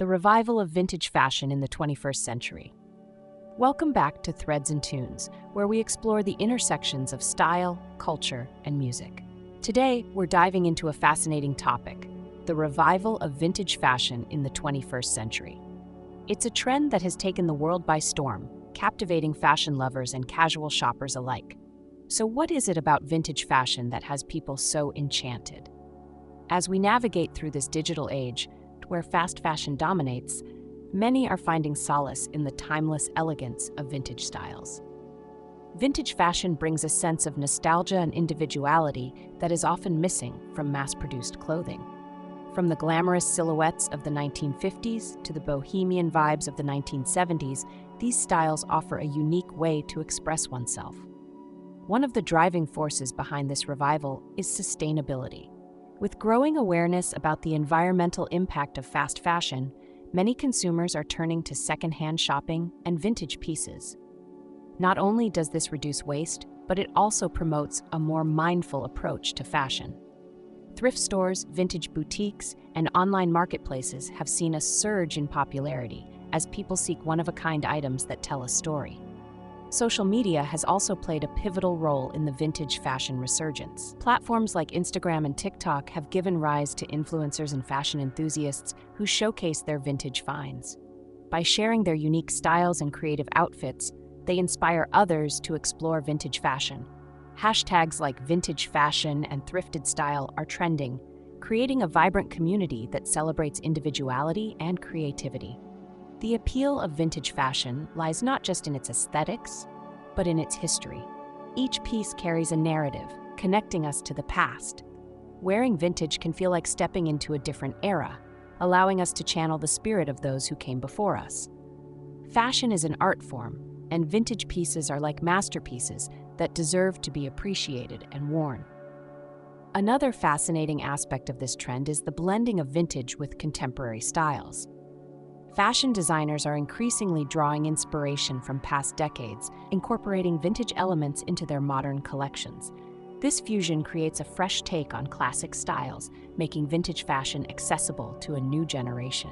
the revival of vintage fashion in the 21st century. Welcome back to Threads and Tunes, where we explore the intersections of style, culture, and music. Today, we're diving into a fascinating topic, the revival of vintage fashion in the 21st century. It's a trend that has taken the world by storm, captivating fashion lovers and casual shoppers alike. So what is it about vintage fashion that has people so enchanted? As we navigate through this digital age, where fast fashion dominates, many are finding solace in the timeless elegance of vintage styles. Vintage fashion brings a sense of nostalgia and individuality that is often missing from mass-produced clothing. From the glamorous silhouettes of the 1950s to the bohemian vibes of the 1970s, these styles offer a unique way to express oneself. One of the driving forces behind this revival is sustainability. With growing awareness about the environmental impact of fast fashion, many consumers are turning to secondhand shopping and vintage pieces. Not only does this reduce waste, but it also promotes a more mindful approach to fashion. Thrift stores, vintage boutiques, and online marketplaces have seen a surge in popularity as people seek one-of-a-kind items that tell a story. Social media has also played a pivotal role in the vintage fashion resurgence. Platforms like Instagram and TikTok have given rise to influencers and fashion enthusiasts who showcase their vintage finds. By sharing their unique styles and creative outfits, they inspire others to explore vintage fashion. Hashtags like vintage fashion and thrifted style are trending, creating a vibrant community that celebrates individuality and creativity. The appeal of vintage fashion lies not just in its aesthetics, but in its history. Each piece carries a narrative, connecting us to the past. Wearing vintage can feel like stepping into a different era, allowing us to channel the spirit of those who came before us. Fashion is an art form, and vintage pieces are like masterpieces that deserve to be appreciated and worn. Another fascinating aspect of this trend is the blending of vintage with contemporary styles. Fashion designers are increasingly drawing inspiration from past decades, incorporating vintage elements into their modern collections. This fusion creates a fresh take on classic styles, making vintage fashion accessible to a new generation.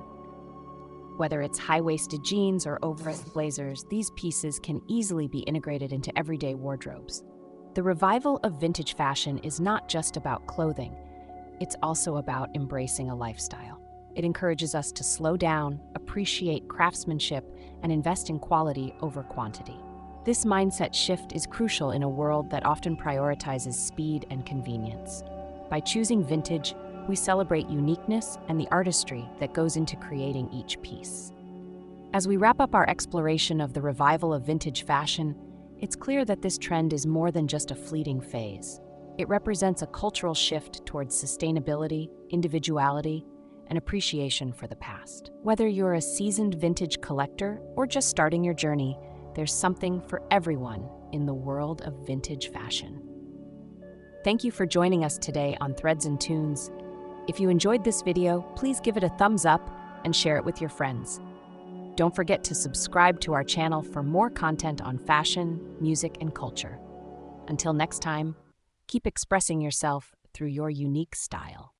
Whether it's high-waisted jeans or oversized blazers, these pieces can easily be integrated into everyday wardrobes. The revival of vintage fashion is not just about clothing, it's also about embracing a lifestyle. It encourages us to slow down, appreciate craftsmanship, and invest in quality over quantity. This mindset shift is crucial in a world that often prioritizes speed and convenience. By choosing vintage, we celebrate uniqueness and the artistry that goes into creating each piece. As we wrap up our exploration of the revival of vintage fashion, it's clear that this trend is more than just a fleeting phase. It represents a cultural shift towards sustainability, individuality, and appreciation for the past. Whether you're a seasoned vintage collector or just starting your journey, there's something for everyone in the world of vintage fashion. Thank you for joining us today on Threads and Tunes. If you enjoyed this video, please give it a thumbs up and share it with your friends. Don't forget to subscribe to our channel for more content on fashion, music, and culture. Until next time, keep expressing yourself through your unique style.